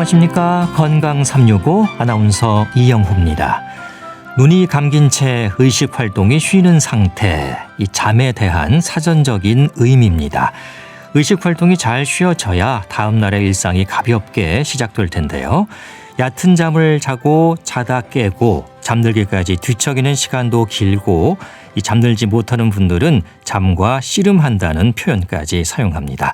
안녕하십니까. 건강 365 아나운서 이영호입니다. 눈이 감긴 채 의식 활동이 쉬는 상태, 이 잠에 대한 사전적인 의미입니다. 의식 활동이 잘 쉬어져야 다음 날의 일상이 가볍게 시작될 텐데요. 얕은 잠을 자고 자다 깨고 잠들기까지 뒤척이는 시간도 길고 이 잠들지 못하는 분들은 잠과 씨름한다는 표현까지 사용합니다.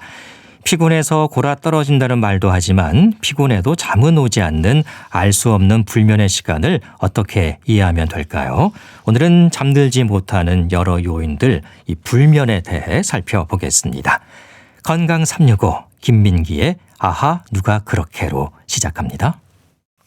피곤해서 골아 떨어진다는 말도 하지만 피곤해도 잠은 오지 않는 알 수 없는 불면의 시간을 어떻게 이해하면 될까요? 오늘은 잠들지 못하는 여러 요인들, 이 불면에 대해 살펴보겠습니다. 건강 365 김민기의 아하 누가 그렇게로 시작합니다.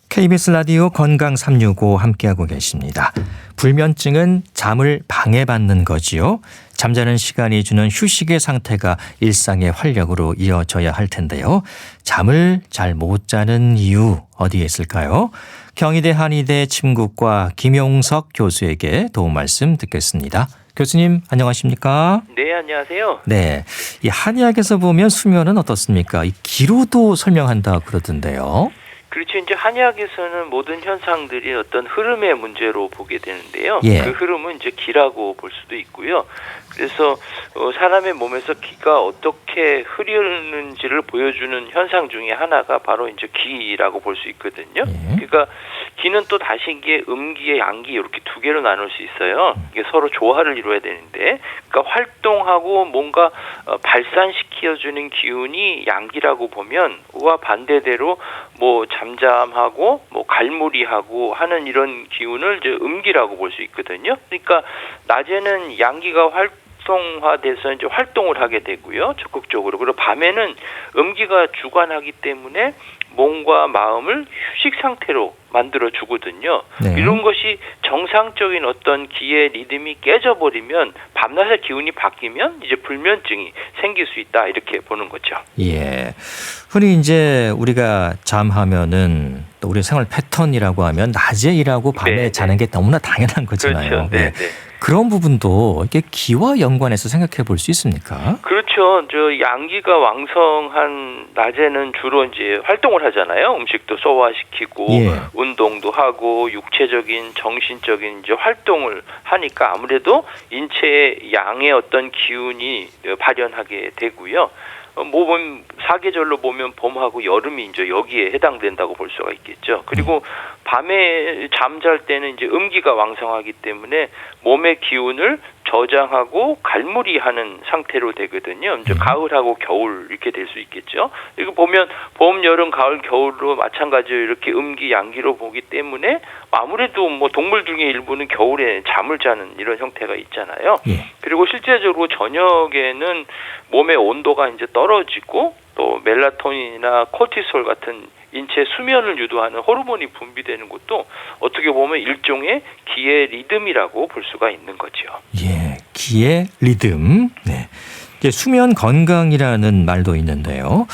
KBS 라디오 건강 365 함께하고 계십니다. 불면증은 잠을 방해받는 거지요. 잠자는 시간이 주는 휴식의 상태가 일상의 활력으로 이어져야 할 텐데요. 잠을 잘 못 자는 이유 어디에 있을까요? 경희대 한의대 침구과 김용석 교수에게 도움 말씀 듣겠습니다. 교수님 안녕하십니까? 네, 안녕하세요. 네, 이 한의학에서 보면 수면은 어떻습니까? 이 기로도 설명한다 그러던데요. 그렇죠. 이제 한의학에서는 모든 현상들이 어떤 흐름의 문제로 보게 되는데요. 예. 그 흐름은 이제 기라고 볼 수도 있고요. 그래서 사람의 몸에서 기가 어떻게 흐르는지를 보여주는 현상 중에 하나가 바로 이제 기라고 볼 수 있거든요. 예. 그러니까 기는 또 다신기의 음기의 양기 이렇게 두 개로 나눌 수 있어요. 이게 서로 조화를 이루어야 되는데, 그러니까 활동하고 뭔가 발산시켜주는 기운이 양기라고 보면, 우와 반대대로 뭐 잠잠하고 뭐 갈무리하고 하는 이런 기운을 이제 음기라고 볼 수 있거든요. 그러니까 낮에는 양기가 활성화돼서 이제 활동을 하게 되고요, 적극적으로. 그리고 밤에는 음기가 주관하기 때문에 몸과 마음을 휴식 상태로 만들어 주거든요. 네. 이런 것이 정상적인 어떤 기의 리듬이 깨져버리면 밤낮의 기운이 바뀌면 이제 불면증이 생길 수 있다, 이렇게 보는 거죠. 예. 흔히 이제 우리가 잠하면은 또 우리 생활 패턴이라고 하면 낮에 일하고 밤에 네, 자는 게 너무나 당연한 거잖아요. 그렇죠. 네, 네. 그런 부분도 이게 기와 연관해서 생각해 볼 수 있습니까? 그렇죠. 저 양기가 왕성한 낮에는 주로 이제 활동을 하잖아요. 음식도 소화시키고 예. 운동도 하고 육체적인 정신적인 이제 활동을 하니까 아무래도 인체의 양의 어떤 기운이 발현하게 되고요. 몸은 사계절로 보면 봄하고 여름이 이제 여기에 해당된다고 볼 수가 있겠죠. 그리고 밤에 잠잘 때는 이제 음기가 왕성하기 때문에 몸의 기운을 저장하고 갈무리하는 상태로 되거든요. 이제 가을하고 겨울 이렇게 될 수 있겠죠. 이거 보면 봄, 여름, 가을, 겨울로 마찬가지로 이렇게 음기, 양기로 보기 때문에 아무래도 뭐 동물 중에 일부는 겨울에 잠을 자는 이런 형태가 있잖아요. 예. 그리고 실제적으로 저녁에는 몸의 온도가 이제 떨어지고 또 멜라토닌이나 코티솔 같은 인체 수면을 유도하는 호르몬이 분비되는 것도 어떻게 보면 일종의 기의 리듬이라고 볼 수가 있는 거죠. 예. 기의 리듬. 네. 이제 수면 건강이라는 말도 있는데요.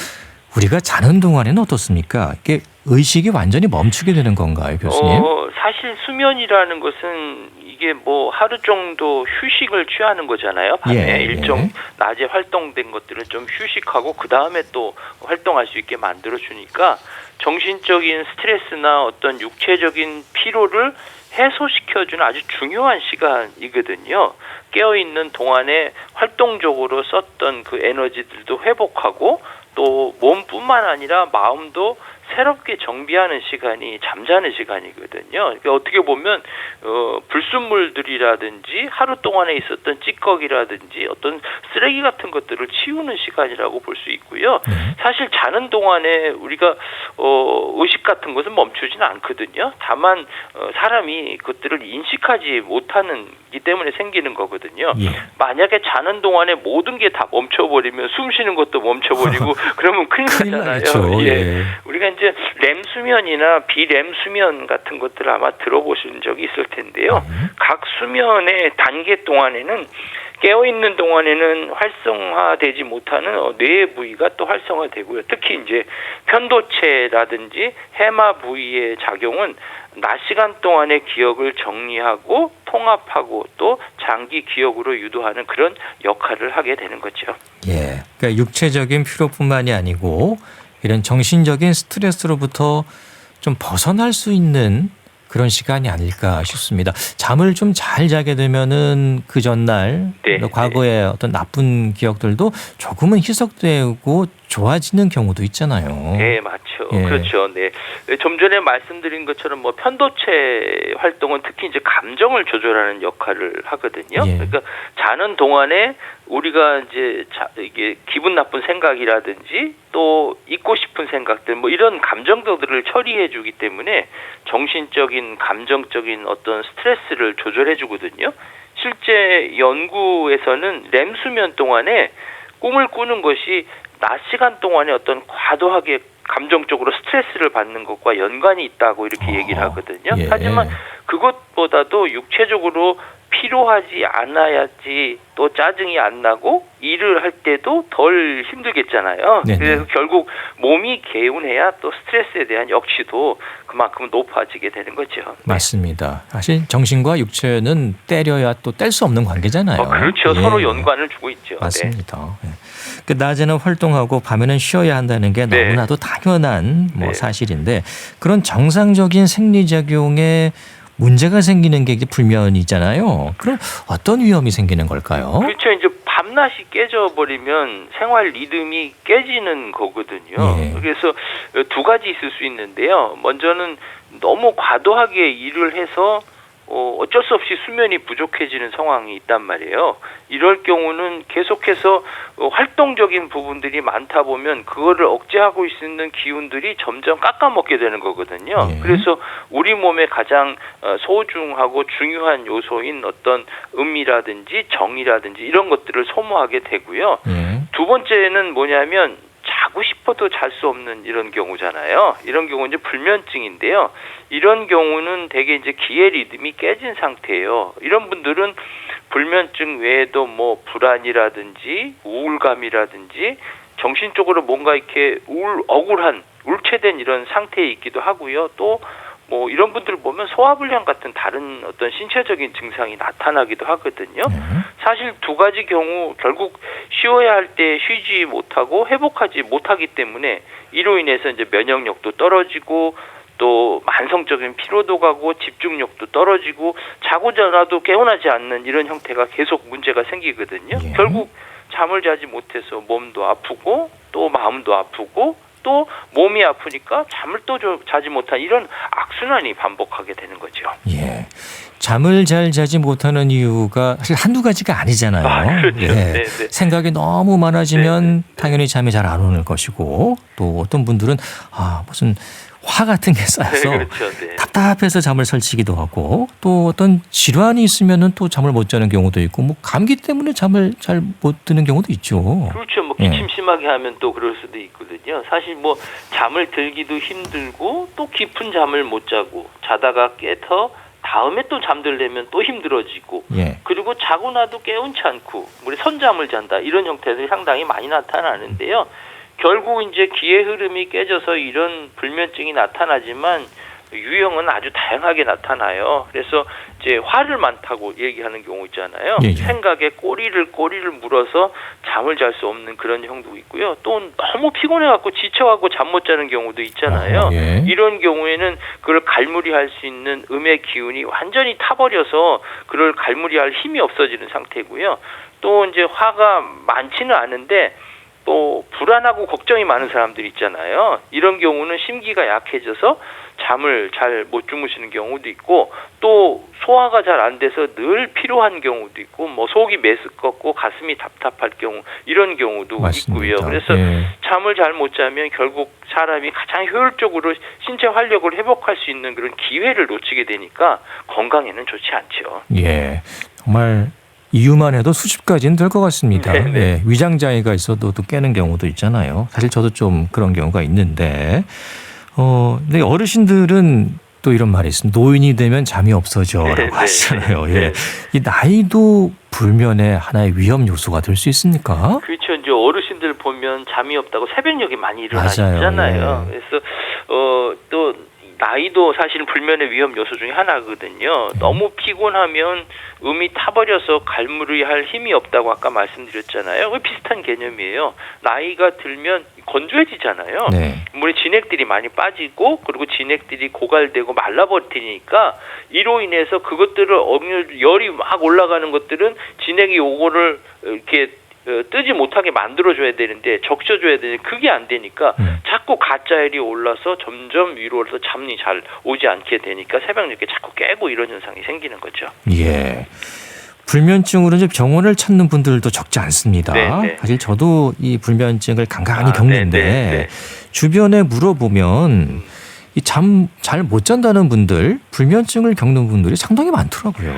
우리가 자는 동안에는 어떻습니까? 이게 의식이 완전히 멈추게 되는 건가요, 교수님? 사실 수면이라는 것은 이게 뭐 하루 정도 휴식을 취하는 거잖아요. 밤에 일정 낮에 활동된 것들은 좀 휴식하고 그 다음에 또 활동할 수 있게 만들어 주니까 정신적인 스트레스나 어떤 육체적인 피로를 해소시켜주는 아주 중요한 시간이거든요. 깨어있는 동안에 활동적으로 썼던 그 에너지들도 회복하고 또 몸뿐만 아니라 마음도 새롭게 정비하는 시간이 잠자는 시간이거든요. 그러니까 어떻게 보면 불순물들이라든지 하루 동안에 있었던 찌꺼기라든지 어떤 쓰레기 같은 것들을 치우는 시간이라고 볼 수 있고요. 사실 자는 동안에 우리가 의식 같은 것은 멈추지는 않거든요. 다만 사람이 그것들을 인식하지 못하는 기 때문에 생기는 거거든요. 예. 만약에 자는 동안에 모든 게 다 멈춰버리면 숨 쉬는 것도 멈춰버리고 그러면 큰일 나잖아요. 예. 우리가 이제 렘 수면이나 비렘 수면 같은 것들을 아마 들어보신 적이 있을 텐데요. 각 수면의 단계 동안에는 깨어있는 동안에는 활성화되지 못하는 뇌의 부위가 또 활성화되고요. 특히 이제 편도체라든지 해마 부위의 작용은 낮 시간 동안의 기억을 정리하고 통합하고 또 장기 기억으로 유도하는 그런 역할을 하게 되는 거죠. 예. 그러니까 육체적인 피로뿐만이 아니고 이런 정신적인 스트레스로부터 좀 벗어날 수 있는 그런 시간이 아닐까 싶습니다. 잠을 좀 잘 자게 되면은 그 전날 과거의 어떤 나쁜 기억들도 조금은 희석되고 좋아지는 경우도 있잖아요. 네, 맞죠. 그렇죠. 네. 좀 전에 말씀드린 것처럼 뭐 편도체 활동은 특히 이제 감정을 조절하는 역할을 하거든요. 그러니까 자는 동안에 우리가 이제 이게 기분 나쁜 생각이라든지 또 잊고 싶은 생각들 뭐 이런 감정들을 처리해 주기 때문에 정신적인 감정적인 어떤 스트레스를 조절해 주거든요. 실제 연구에서는 렘 수면 동안에 꿈을 꾸는 것이 낮 시간 동안에 어떤 과도하게 감정적으로 스트레스를 받는 것과 연관이 있다고 이렇게 얘기를 하거든요. 하지만 그것보다도 육체적으로 피로하지 않아야지 또 짜증이 안 나고 일을 할 때도 덜 힘들겠잖아요. 그래서 결국 몸이 개운해야 또 스트레스에 대한 역시도 그만큼 높아지게 되는 거죠. 맞습니다. 사실 정신과 육체는 때려야 또 뗄 수 없는 관계잖아요. 그렇죠. 서로 연관을 주고 있죠. 맞습니다. 그 낮에는 활동하고 밤에는 쉬어야 한다는 게 너무나도 당연한 사실인데 그런 정상적인 생리작용에 문제가 생기는 게 불면이잖아요. 그럼 어떤 위험이 생기는 걸까요? 그렇죠. 이제 밤낮이 깨져버리면 생활 리듬이 깨지는 거거든요. 그래서 두 가지 있을 수 있는데요. 먼저는 너무 과도하게 일을 해서 어쩔 수 없이 수면이 부족해지는 상황이 있단 말이에요. 이럴 경우는 계속해서 활동적인 부분들이 많다 보면 그거를 억제하고 있는 기운들이 점점 깎아먹게 되는 거거든요. 그래서 우리 몸의 가장 소중하고 중요한 요소인 어떤 음이라든지 정이라든지 이런 것들을 소모하게 되고요. 두 번째는 뭐냐면 자고 싶어도 잘 수 없는 이런 경우잖아요. 이런 경우는 이제 불면증인데요. 이런 경우는 대개 이제 기의 리듬이 깨진 상태예요. 이런 분들은 불면증 외에도 뭐 불안이라든지 우울감이라든지 정신적으로 뭔가 이렇게 억울한 울체된 이런 상태에 있기도 하고요. 또 뭐 이런 분들을 보면 소화불량 같은 다른 어떤 신체적인 증상이 나타나기도 하거든요. 사실 두 가지 경우 결국 쉬어야 할 때 쉬지 못하고 회복하지 못하기 때문에 이로 인해서 이제 면역력도 떨어지고 또 만성적인 피로도 가고 집중력도 떨어지고 자고자라도 깨어나지 않는 이런 형태가 계속 문제가 생기거든요. 결국 잠을 자지 못해서 몸도 아프고 또 마음도 아프고 또 몸이 아프니까 잠을 또 자지 못한 이런 악순환이 반복하게 되는 거죠. 잠을 잘 자지 못하는 이유가 사실 한두 가지가 아니잖아요. 그렇죠. 생각이 너무 많아지면 당연히 잠이 잘 안 오는 것이고 또 어떤 분들은 무슨 화 같은 게 쌓여서 답답해서 잠을 설치기도 하고 또 어떤 질환이 있으면은 또 잠을 못 자는 경우도 있고 뭐 감기 때문에 잠을 잘 못 드는 경우도 있죠. 그렇죠. 뭐 기침 심하게 하면 또 그럴 수도 있거든요. 사실 뭐 잠을 들기도 힘들고 또 깊은 잠을 못 자고 자다가 깨서 다음에 또 잠들려면 또 힘들어지고 그리고 자고 나도 깨운치 않고 우리 선잠을 잔다 이런 형태들이 상당히 많이 나타나는데요. 결국 이제 기의 흐름이 깨져서 이런 불면증이 나타나지만 유형은 아주 다양하게 나타나요. 그래서 이제 화를 많다고 얘기하는 경우 있잖아요. 생각에 꼬리를 물어서 잠을 잘 수 없는 그런 형도 있고요. 또 너무 피곤해갖고 지쳐갖고 잠 못 자는 경우도 있잖아요. 이런 경우에는 그걸 갈무리할 수 있는 음의 기운이 완전히 타버려서 그걸 갈무리할 힘이 없어지는 상태고요. 또 이제 화가 많지는 않은데 또 불안하고 걱정이 많은 사람들 있잖아요. 이런 경우는 심기가 약해져서 잠을 잘 못 주무시는 경우도 있고 또 소화가 잘 안 돼서 늘 피로한 경우도 있고 뭐 속이 메스껍고 가슴이 답답할 경우 이런 경우도 있고요. 그래서 잠을 잘 못 자면 결국 사람이 가장 효율적으로 신체 활력을 회복할 수 있는 그런 기회를 놓치게 되니까 건강에는 좋지 않죠. 정말 이유만 해도 수십 가지는 될 것 같습니다. 위장장애가 있어도 또 깨는 경우도 있잖아요. 사실 저도 좀 그런 경우가 있는데, 근데 어르신들은 또 이런 말이 있습니다. 노인이 되면 잠이 없어져라고 하시잖아요. 이 나이도 불면의 하나의 위험 요소가 될 수 있습니까? 그렇죠. 이제 어르신들 보면 잠이 없다고 새벽녘에 많이 일어나시잖아요. 그래서 또 나이도 사실은 불면의 위험 요소 중에 하나거든요. 너무 피곤하면 음이 타버려서 갈무리할 힘이 없다고 아까 말씀드렸잖아요. 비슷한 개념이에요. 나이가 들면 건조해지잖아요. 네. 물에 진액들이 많이 빠지고 그리고 진액들이 고갈되고 말라버리니까 이로 인해서 그것들을 열이 막 올라가는 것들은 진액이 요거를 이렇게 뜨지 못하게 만들어줘야 되는데 적셔줘야 되는데 그게 안 되니까 자꾸 가짜열이 올라서 점점 위로 올라서 잠이 잘 오지 않게 되니까 새벽녘에 자꾸 깨고 이런 현상이 생기는 거죠. 예. 불면증으로 이제 병원을 찾는 분들도 적지 않습니다. 네네. 사실 저도 이 불면증을 간간히 겪는데 네네. 주변에 물어보면 이 잠 잘 못 잔다는 분들, 불면증을 겪는 분들이 상당히 많더라고요.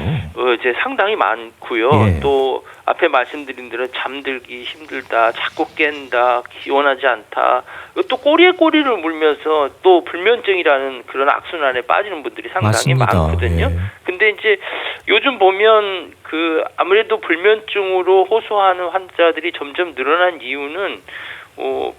이제 상당히 많고요. 예. 또 앞에 말씀드린 대로 잠들기 힘들다, 자꾸 깬다, 기원하지 않다. 또 꼬리에 꼬리를 물면서 또 불면증이라는 그런 악순환에 빠지는 분들이 상당히 맞습니다. 많거든요. 예. 근데 이제 요즘 보면 아무래도 불면증으로 호소하는 환자들이 점점 늘어난 이유는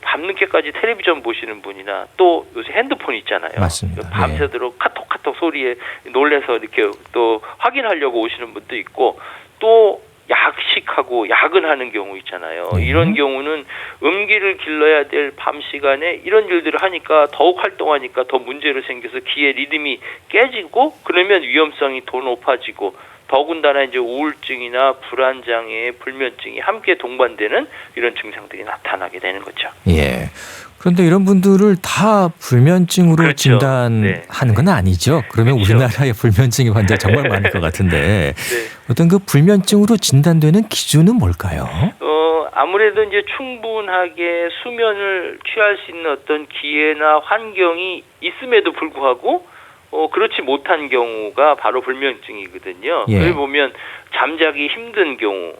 밤늦게까지 텔레비전 보시는 분이나 또 요새 핸드폰 있잖아요. 맞습니다. 밤새도록 카톡 소리에 놀래서 이렇게 또 확인하려고 오시는 분도 있고 또 약식하고 야근하는 경우 있잖아요. 이런 경우는 음기를 길러야 될 밤 시간에 이런 일들을 하니까 더욱 활동하니까 더 문제로 생겨서 기의 리듬이 깨지고 그러면 위험성이 더 높아지고 더군다나 이제 우울증이나 불안장애, 불면증이 함께 동반되는 이런 증상들이 나타나게 되는 거죠. 예. 그런데 이런 분들을 다 불면증으로 그렇죠. 진단하는 건 아니죠. 그러면 그렇죠. 우리나라에 불면증 환자 정말 많을 것 같은데 네. 어떤 그 불면증으로 진단되는 기준은 뭘까요? 아무래도 이제 충분하게 수면을 취할 수 있는 어떤 기회나 환경이 있음에도 불구하고 그렇지 못한 경우가 바로 불면증이거든요. 예. 그걸 보면 잠자기 힘든 경우,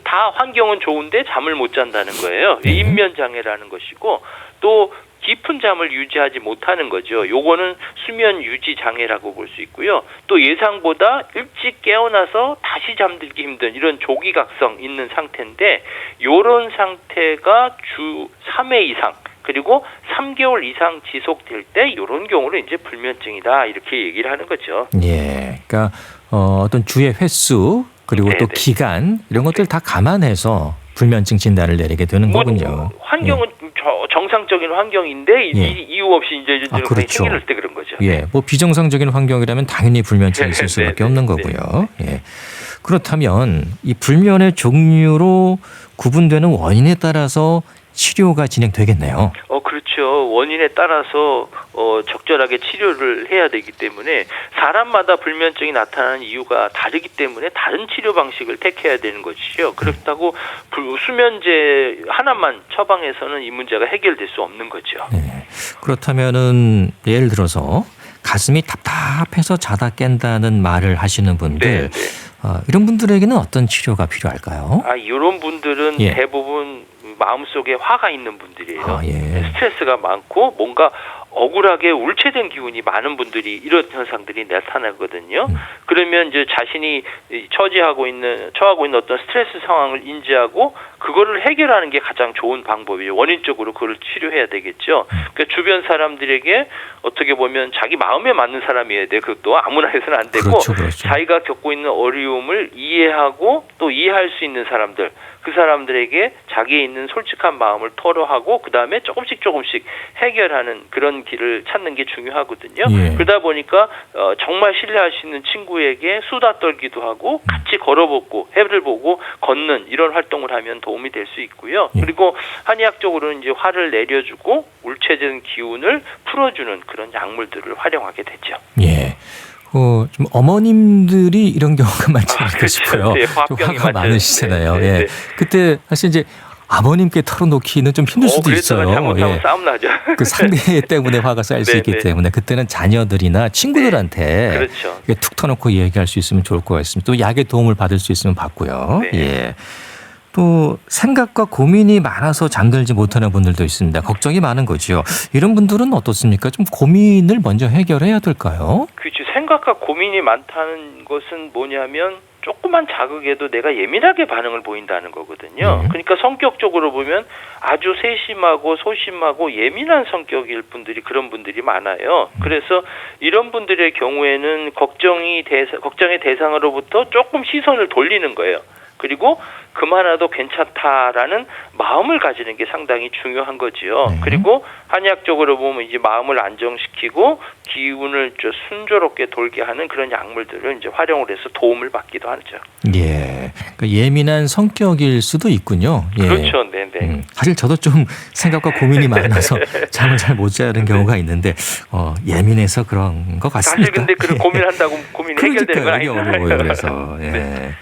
다 환경은 좋은데 잠을 못 잔다는 거예요. 인면 장애라는 것이고 또 깊은 잠을 유지하지 못하는 거죠. 요거는 수면 유지 장애라고 볼 수 있고요. 또 예상보다 일찍 깨어나서 다시 잠들기 힘든 이런 조기각성 있는 상태인데 요런 상태가 주 3회 이상 그리고 3개월 이상 지속될 때 이런 경우는 이제 불면증이다 이렇게 얘기를 하는 거죠. 예. 그러니까 어떤 주의 횟수 그리고 또 네네. 기간 이런 것들 다 감안해서 불면증 진단을 내리게 되는 거군요. 환경은 정상적인 환경인데 예. 이유 없이 이제 이런 그렇죠. 생길 때 그런 거죠. 예. 뭐 비정상적인 환경이라면 당연히 불면증이 있을 수밖에 네, 없는 거고요. 예. 그렇다면 이 불면의 종류로 구분되는 원인에 따라서 치료가 진행되겠네요. 그렇죠. 원인에 따라서 적절하게 치료를 해야 되기 때문에 사람마다 불면증이 나타나는 이유가 다르기 때문에 다른 치료 방식을 택해야 되는 것이죠. 그렇다고 수면제 하나만 처방해서는 이 문제가 해결될 수 없는 거죠. 네. 그렇다면은 예를 들어서 가슴이 답답해서 자다 깬다는 말을 하시는 분들, 이런 분들에게는 어떤 치료가 필요할까요? 이런 분들은 예. 대부분 마음속에 화가 있는 분들이에요. 예. 스트레스가 많고 뭔가 억울하게 울체된 기운이 많은 분들이 이런 현상들이 나타나거든요. 그러면 이제 자신이 처하고 있는 어떤 스트레스 상황을 인지하고 그거를 해결하는 게 가장 좋은 방법이에요. 원인적으로 그걸 치료해야 되겠죠. 그러니까 주변 사람들에게 어떻게 보면 자기 마음에 맞는 사람이어야 돼. 그것도 아무나 해서는 안 되고 그렇죠. 자기가 겪고 있는 어려움을 이해하고 또 이해할 수 있는 사람들, 그 사람들에게 자기의 있는 솔직한 마음을 토로하고 그 다음에 조금씩 해결하는 그런 길을 찾는 게 중요하거든요. 예. 그러다 보니까 정말 신뢰할 수 있는 친구에게 수다 떨기도 하고 같이 걸어보고 해를 보고 걷는 이런 활동을 하면 도움이 될 수 있고요. 예. 그리고 한의학적으로는 이제 화를 내려주고 울체된 기운을 풀어주는 그런 약물들을 활용하게 되죠. 예. 좀 어머님들이 이런 경우가 많지 않을까 싶어요. 네, 좀 화병이 화가 많죠. 많으시잖아요. 네, 예. 네. 그때 사실 이제 아버님께 털어놓기는 좀 힘들 수도 있어요. 잘못하면 예. 싸움 나죠. 그 상대 때문에 화가 쌓일 수 네, 있기 네. 때문에 그때는 자녀들이나 친구들한테 그렇죠. 이렇게 툭 터놓고 얘기할 수 있으면 좋을 것 같습니다. 또 약의 도움을 받을 수 있으면 받고요. 네. 예. 또 생각과 고민이 많아서 잠들지 못하는 분들도 있습니다. 걱정이 많은 거죠. 이런 분들은 어떻습니까? 좀 고민을 먼저 해결해야 될까요? 그렇죠. 생각과 고민이 많다는 것은 뭐냐면 조그만 자극에도 내가 예민하게 반응을 보인다는 거거든요. 그러니까 성격적으로 보면 아주 세심하고 소심하고 예민한 성격일 분들이 그런 분들이 많아요. 그래서 이런 분들의 경우에는 걱정의 대상으로부터 조금 시선을 돌리는 거예요. 그리고 그만해도 괜찮다라는 마음을 가지는 게 상당히 중요한 거지요. 그리고 한의학적으로 보면 이제 마음을 안정시키고 기운을 순조롭게 돌게 하는 그런 약물들을 이제 활용을 해서 도움을 받기도 하죠. 예, 그러니까 예민한 성격일 수도 있군요. 예. 그렇죠, 네네. 사실 저도 좀 생각과 고민이 많아서 잠을 잘 못 자는 경우가 있는데 예민해서 그런 것 같습니다. 사실 근데 그 고민한다고 고민이 해결되는 건 이게 아니잖아요. 어려워요. 그래서 예. 네.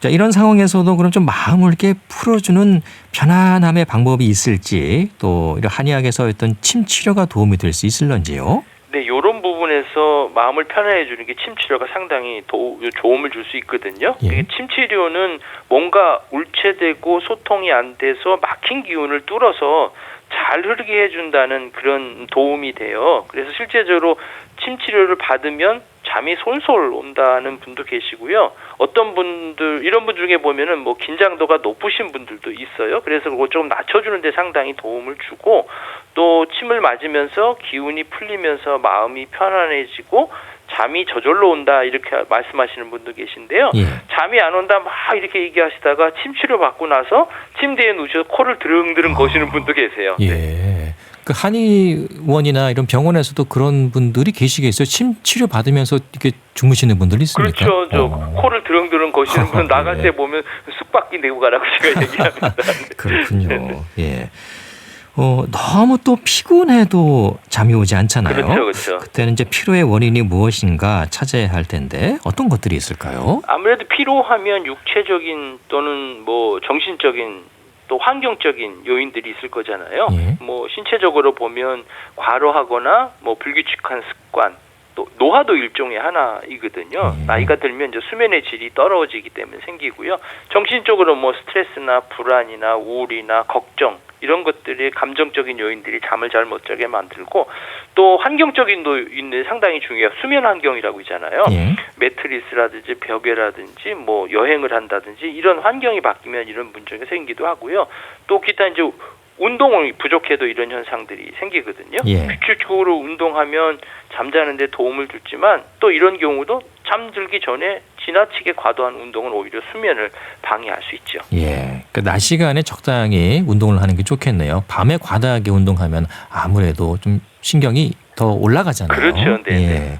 자, 이런 상황에서도 그럼 좀 마음을 이렇게 풀어주는 편안함의 방법이 있을지 또 이런 한의학에서 어떤 침 치료가 도움이 될 수 있을런지요? 네, 이런 부분에서 마음을 편안해 주는 게 침 치료가 상당히 도움을 줄 수 있거든요. 예. 침 치료는 뭔가 울체되고 소통이 안 돼서 막힌 기운을 뚫어서 잘 흐르게 해준다는 그런 도움이 돼요. 그래서 실제적으로 침 치료를 받으면 잠이 솔솔 온다는 분도 계시고요. 어떤 분들 이런 분 중에 보면은 뭐 긴장도가 높으신 분들도 있어요. 그래서 그거 좀 낮춰주는 데 상당히 도움을 주고 또 침을 맞으면서 기운이 풀리면서 마음이 편안해지고 잠이 저절로 온다 이렇게 말씀하시는 분도 계신데요. 예. 잠이 안 온다 막 이렇게 얘기하시다가 침 치료 받고 나서 침대에 누워서 코를 드릉드릉 거시는 분도 계세요. 예. 그 한의원이나 이런 병원에서도 그런 분들이 계시겠어요. 침 치료 받으면서 이렇게 주무시는 분들이 있습니까? 그렇죠. 저 코를 드릉드릉 거시는 분은 나갈 예. 때 보면 쑥바퀴 내고 가라고 제가 얘기합니다. 그렇군요. 예. 너무 또 피곤해도 잠이 오지 않잖아요. 그렇죠. 그때는 이제 피로의 원인이 무엇인가 찾아야 할 텐데 어떤 것들이 있을까요? 아무래도 피로하면 육체적인 또는 뭐 정신적인 또 환경적인 요인들이 있을 거잖아요. 예. 뭐 신체적으로 보면 과로하거나 뭐 불규칙한 습관, 또 노화도 일종의 하나이거든요. 나이가 들면 이제 수면의 질이 떨어지기 때문에 생기고요. 정신적으로 뭐 스트레스나 불안이나 우울이나 걱정 이런 것들이 감정적인 요인들이 잠을 잘 못 자게 만들고 또 환경적인 요인들이 상당히 중요해요. 수면 환경이라고 있잖아요. 예. 매트리스라든지 벽에라든지 뭐 여행을 한다든지 이런 환경이 바뀌면 이런 문제가 생기기도 하고요. 또 기타 이제 운동이 부족해도 이런 현상들이 생기거든요. 예. 규칙적으로 운동하면 잠자는 데 도움을 주지만 또 이런 경우도 잠들기 전에 지나치게 과도한 운동은 오히려 수면을 방해할 수 있죠. 예. 그러니까 낮 시간에 적당히 운동을 하는 게 좋겠네요. 밤에 과다하게 운동하면 아무래도 좀 신경이 더 올라가잖아요. 그렇죠. 네. 예.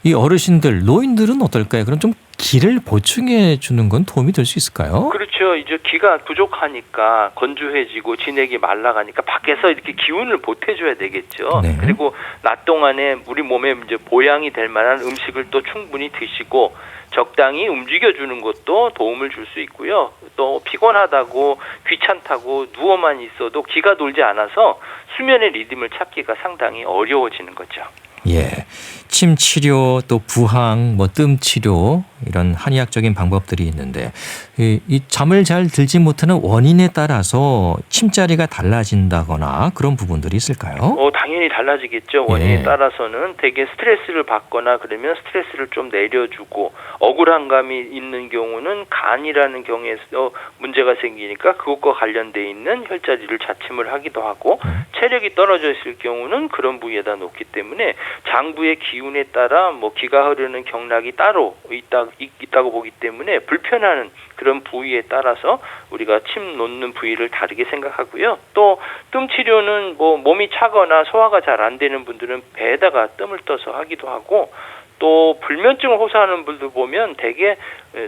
이 어르신들, 노인들은 어떨까요? 그럼 좀 기를 보충해 주는 건 도움이 될 수 있을까요? 그렇죠. 이제 기가 부족하니까 건조해지고 진액이 말라가니까 밖에서 이렇게 기운을 보태줘야 되겠죠. 네. 그리고 낮 동안에 우리 몸에 이제 보양이 될 만한 음식을 또 충분히 드시고 적당히 움직여주는 것도 도움을 줄 수 있고요. 또 피곤하다고 귀찮다고 누워만 있어도 기가 돌지 않아서 수면의 리듬을 찾기가 상당히 어려워지는 거죠. 예. 침 치료 또 부항, 뭐 뜸 치료 이런 한의학적인 방법들이 있는데 이 잠을 잘 들지 못하는 원인에 따라서 침자리가 달라진다거나 그런 부분들이 있을까요? 당연히 달라지겠죠. 원인에 예. 따라서는 되게 스트레스를 받거나 그러면 스트레스를 좀 내려주고 억울한 감이 있는 경우는 간이라는 경우에서 문제가 생기니까 그것과 관련돼 있는 혈자리를 자침을 하기도 하고 체력이 떨어져 있을 경우는 그런 부위에다 놓기 때문에 장부의 기운에 따라 뭐 기가 흐르는 경락이 따로 있다고 보기 때문에 불편한 그런 부위에 따라서 우리가 침 놓는 부위를 다르게 생각하고요. 또 뜸 치료는 뭐 몸이 차거나 소화가 잘 안 되는 분들은 배에다가 뜸을 떠서 하기도 하고 또 불면증을 호소하는 분들 보면 대개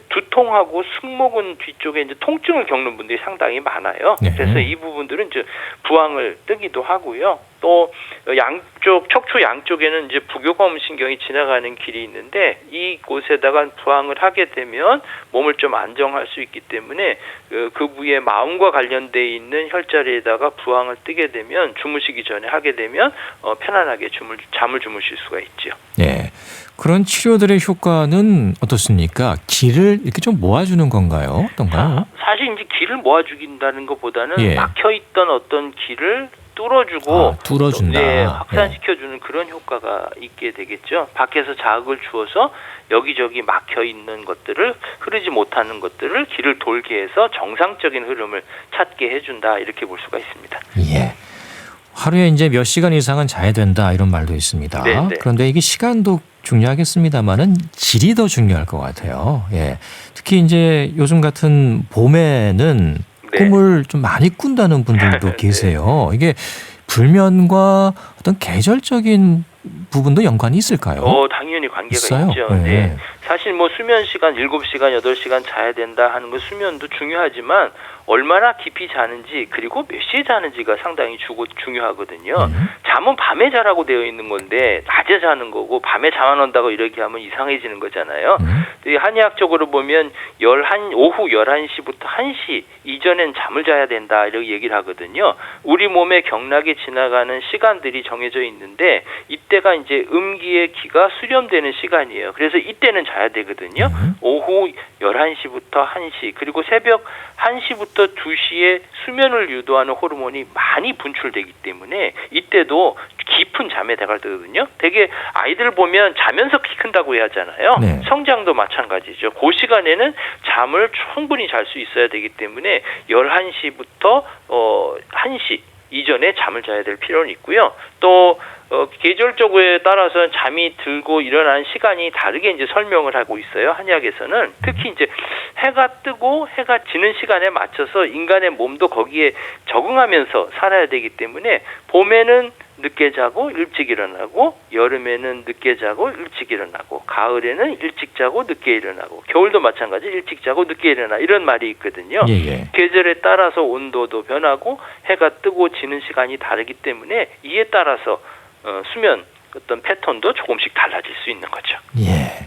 두통하고 승모근 뒤쪽에 이제 통증을 겪는 분들이 상당히 많아요. 네. 그래서 이 부분들은 이제 부항을 뜨기도 하고요. 또 양쪽 척추 양쪽에는 이제 부교감 신경이 지나가는 길이 있는데 이곳에다가 부항을 하게 되면 몸을 좀 안정할 수 있기 때문에 그 부위에 마음과 관련돼 있는 혈자리에다가 부항을 뜨게 되면 주무시기 전에 하게 되면 편안하게 잠을 주무실 수가 있죠. 네. 그런 치료들의 효과는 어떻습니까? 기를 이렇게 좀 모아주는 건가요? 어떤가요? 사실 이제 기를 모아주긴다는 것보다는 예. 막혀있던 어떤 기를 뚫어주고 뚫어준다. 네, 확산시켜주는 그런 효과가 있게 되겠죠. 밖에서 자극을 주어서 여기저기 막혀 있는 것들을 흐르지 못하는 것들을 길을 돌게 해서 정상적인 흐름을 찾게 해준다 이렇게 볼 수가 있습니다. 예. 하루에 이제 몇 시간 이상은 자야 된다 이런 말도 있습니다. 네. 그런데 이게 시간도 중요하겠습니다만은 질이 더 중요할 것 같아요. 예. 특히 이제 요즘 같은 봄에는 네. 꿈을 좀 많이 꾼다는 분들도 계세요. 이게 불면과 어떤 계절적인 부분도 연관이 있을까요? 당연히 관계가 있어요? 있죠. 네. 네. 사실 뭐 수면 시간 7시간, 8시간 자야 된다 하는 거 수면도 중요하지만 얼마나 깊이 자는지 그리고 몇 시에 자는지가 상당히 중요하거든요. 잠은 밤에 자라고 되어 있는 건데 낮에 자는 거고 밤에 잠 안 온다고 이렇게 하면 이상해지는 거잖아요. 한의학적으로 보면 오후 11시부터 1시 이전엔 잠을 자야 된다 이렇게 얘기를 하거든요. 우리 몸의 경락에 지나가는 시간들이 정해져 있는데 이때가 이제 음기의 기가 수렴되는 시간이에요. 그래서 이때는 자야 되거든요. 오후 11시부터 1시 그리고 새벽 1시부터 2시에 수면을 유도하는 호르몬이 많이 분출되기 때문에 이때도 깊은 잠에 들어가거든요. 되게 아이들 보면 자면서 키 큰다고 하잖아요. 네. 성장도 마찬가지죠. 그 시간에는 잠을 충분히 잘 수 있어야 되기 때문에 11시부터 1시 이전에 잠을 자야 될 필요는 있고요. 또 계절적으로에 따라서 잠이 들고 일어나는 시간이 다르게 이제 설명을 하고 있어요. 한의학에서는 특히 이제 해가 뜨고 해가 지는 시간에 맞춰서 인간의 몸도 거기에 적응하면서 살아야 되기 때문에 봄에는 늦게 자고 일찍 일어나고 여름에는 늦게 자고 일찍 일어나고 가을에는 일찍 자고 늦게 일어나고 겨울도 마찬가지 일찍 자고 늦게 일어나 이런 말이 있거든요. 예. 계절에 따라서 온도도 변하고 해가 뜨고 지는 시간이 다르기 때문에 이에 따라서 수면 어떤 패턴도 조금씩 달라질 수 있는 거죠. 예.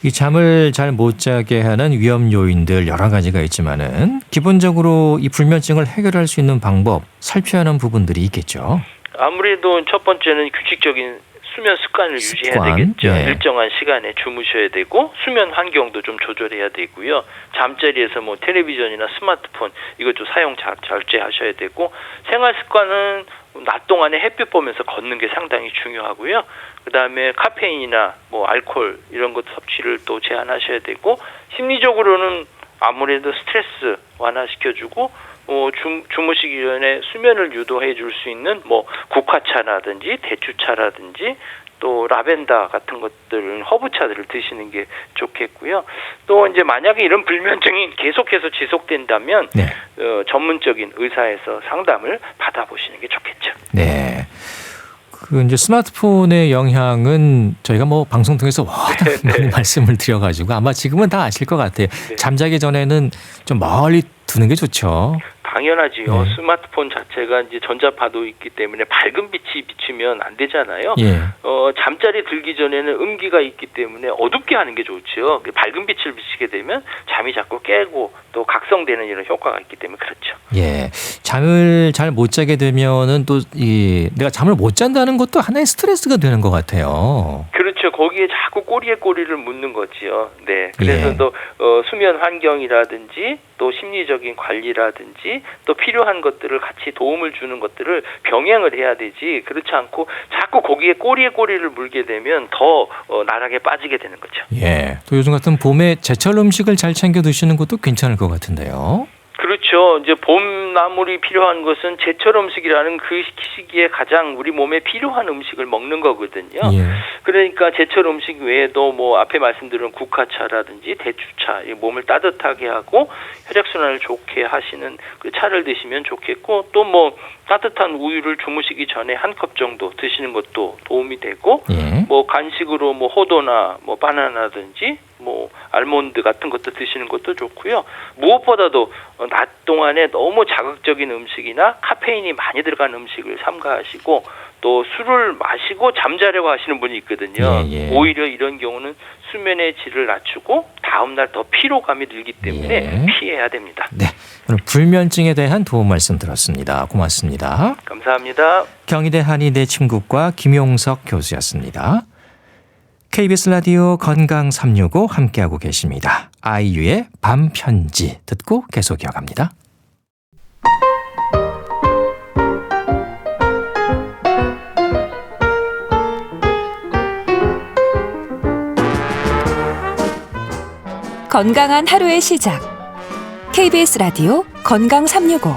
이 잠을 잘 못 자게 하는 위험 요인들 여러 가지가 있지만은 기본적으로 이 불면증을 해결할 수 있는 방법 살펴야 하는 부분들이 있겠죠. 아무래도 첫 번째는 규칙적인 수면 습관을 유지해야 되겠죠. 예. 일정한 시간에 주무셔야 되고 수면 환경도 좀 조절해야 되고요. 잠자리에서 뭐 텔레비전이나 스마트폰 이것 좀 사용 절제하셔야 되고 생활 습관은 낮 동안에 햇빛 보면서 걷는 게 상당히 중요하고요. 그다음에 카페인이나 뭐 알코올 이런 것 섭취를 또 제한하셔야 되고 심리적으로는 아무래도 스트레스 완화시켜주고 주무시기 전에 수면을 유도해 줄 수 있는 뭐 국화차라든지 대추차라든지 또 라벤더 같은 것들 허브차들을 드시는 게 좋겠고요. 또 이제 만약에 이런 불면증이 계속해서 지속된다면 네. 전문적인 의사에서 상담을 받아보시는 게 좋겠죠. 네. 그 이제 스마트폰의 영향은 저희가 뭐 방송 통해서 워낙 많이 말씀을 드려가지고 아마 지금은 다 아실 것 같아요. 네. 잠자기 전에는 좀 멀리 두는 게 좋죠. 당연하지요. 네. 스마트폰 자체가 이제 전자파도 있기 때문에 밝은 빛이 비치면 안 되잖아요. 예. 잠자리 들기 전에는 음기가 있기 때문에 어둡게 하는 게 좋죠. 밝은 빛을 비치게 되면 잠이 자꾸 깨고 또 각성되는 이런 효과가 있기 때문에 그렇죠. 예. 잠을 잘 못 자게 되면은 또 내가 잠을 못 잔다는 것도 하나의 스트레스가 되는 것 같아요. 그렇죠. 거기에 자꾸 꼬리에 꼬리를 묻는 거지요. 네. 그래서 예. 또 수면 환경이라든지 또 심리적인 관리라든지 또 필요한 것들을 같이 도움을 주는 것들을 병행을 해야 되지. 그렇지 않고 자꾸 거기에 꼬리에 꼬리를 물게 되면 더 나락에 빠지게 되는 거죠. 예. 또 요즘 같은 봄에 제철 음식을 잘 챙겨 드시는 것도 괜찮을 것 같은데요. 그렇죠. 이제 봄나물이 필요한 것은 제철 음식이라는 그 시기에 가장 우리 몸에 필요한 음식을 먹는 거거든요. 예. 그러니까 제철 음식 외에도 뭐 앞에 말씀드린 국화차라든지 대추차, 몸을 따뜻하게 하고 혈액순환을 좋게 하시는 그 차를 드시면 좋겠고 또 뭐 따뜻한 우유를 주무시기 전에 한 컵 정도 드시는 것도 도움이 되고 예. 뭐 간식으로 뭐 호두나 뭐 바나나든지 뭐 알몬드 같은 것도 드시는 것도 좋고요. 무엇보다도 낮 동안에 너무 자극적인 음식이나 카페인이 많이 들어간 음식을 삼가하시고 또 술을 마시고 잠자려고 하시는 분이 있거든요. 예. 오히려 이런 경우는 수면의 질을 낮추고 다음날 더 피로감이 들기 때문에 피해야 됩니다. 네. 오늘 불면증에 대한 도움 말씀 들었습니다. 고맙습니다. 감사합니다. 경희대 한의대 침구과 김용석 교수였습니다. KBS 라디오 건강 365 함께하고 계십니다. 아이유의 밤편지 듣고 계속 이어갑니다. 건강한 하루의 시작. KBS 라디오 건강 365.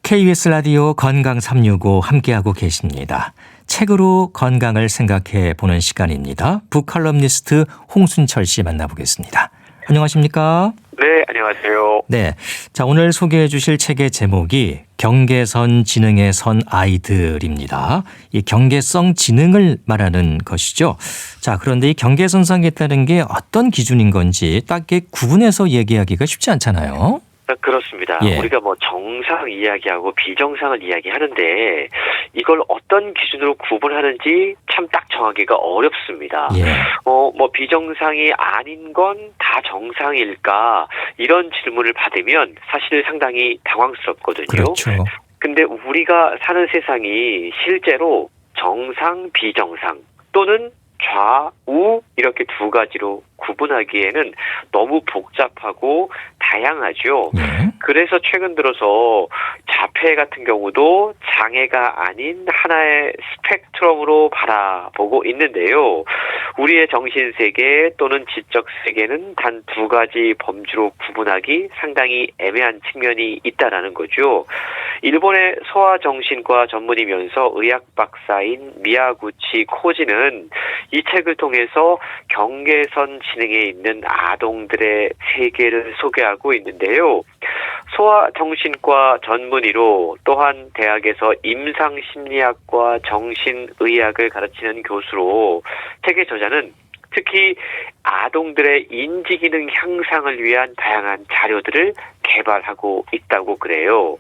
KBS 라디오 건강 365 함께하고 계십니다. 책으로 건강을 생각해 보는 시간입니다. 북칼럼니스트 홍순철 씨 만나보겠습니다. 안녕하십니까? 네, 안녕하세요. 네. 자, 오늘 소개해 주실 책의 제목이 경계선 지능의 선 아이들입니다. 이 경계성 지능을 말하는 것이죠. 자, 그런데 이 경계선상에 있다는 게 어떤 기준인 건지 딱 이렇게 구분해서 얘기하기가 쉽지 않잖아요. 그렇습니다. 예. 우리가 뭐 정상 이야기하고 비정상을 이야기하는데 이걸 어떤 기준으로 구분하는지 참 딱 정하기가 어렵습니다. 예. 뭐 비정상이 아닌 건 다 정상일까? 이런 질문을 받으면 사실 상당히 당황스럽거든요. 그렇죠. 근데 우리가 사는 세상이 실제로 정상, 비정상 또는 좌우 이렇게 두 가지로 구분하기에는 너무 복잡하고 다양하죠. 예. 그래서 최근 들어서 자폐 같은 경우도 장애가 아닌 하나의 스펙트럼으로 바라보고 있는데요. 우리의 정신세계 또는 지적세계는 단 두 가지 범주로 구분하기 상당히 애매한 측면이 있다라는 거죠. 일본의 소아정신과 전문이면서 의학 박사인 미야구치 코지는 이 책을 통해서 경계선 지능에 있는 아동들의 세계를 소개하고 있는데요. 소아정신과 전문의로 또한 대학에서 임상심리학과 정신의학을 가르치는 교수로 책의 저자는 특히 아동들의 인지기능 향상을 위한 다양한 자료들을 개발하고 있다고 그래요.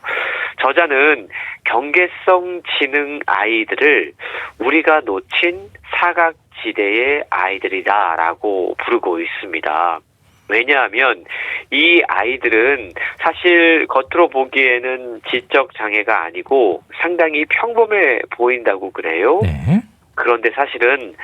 저자는 경계성 지능 아이들을 우리가 놓친 사각지대의 아이들이다라고 부르고 있습니다. 왜냐하면 이 아이들은 사실 겉으로 보기에는 지적 장애가 아니고 상당히 평범해 보인다고 그래요. 네. 그런데 사실은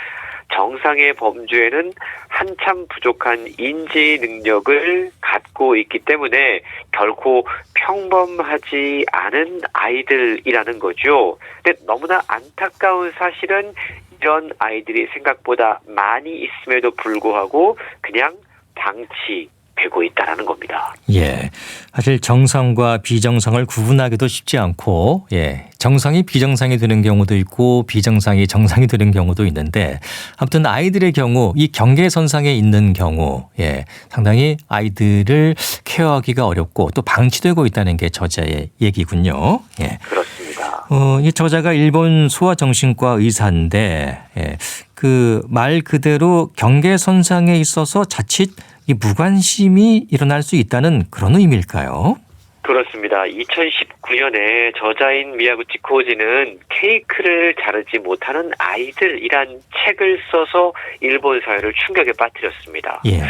정상의 범주에는 한참 부족한 인지 능력을 갖고 있기 때문에 결코 평범하지 않은 아이들이라는 거죠. 근데 너무나 안타까운 사실은 이런 아이들이 생각보다 많이 있음에도 불구하고 그냥 방치되고 있다는 겁니다. 예. 사실 정상과 비정상을 구분하기도 쉽지 않고, 예. 정상이 비정상이 되는 경우도 있고, 비정상이 정상이 되는 경우도 있는데, 아무튼 아이들의 경우, 이 경계선상에 있는 경우, 예. 상당히 아이들을 케어하기가 어렵고 또 방치되고 있다는 게 저자의 얘기군요. 예. 그렇습니다. 이 저자가 일본 소아정신과 의사인데, 예. 그 말 그대로 경계선상에 있어서 자칫 이 무관심이 일어날 수 있다는 그런 의미일까요? 그렇습니다. 2019년에 저자인 미야구치 코지는 케이크를 자르지 못하는 아이들이란 책을 써서 일본 사회를 충격에 빠뜨렸습니다. 예.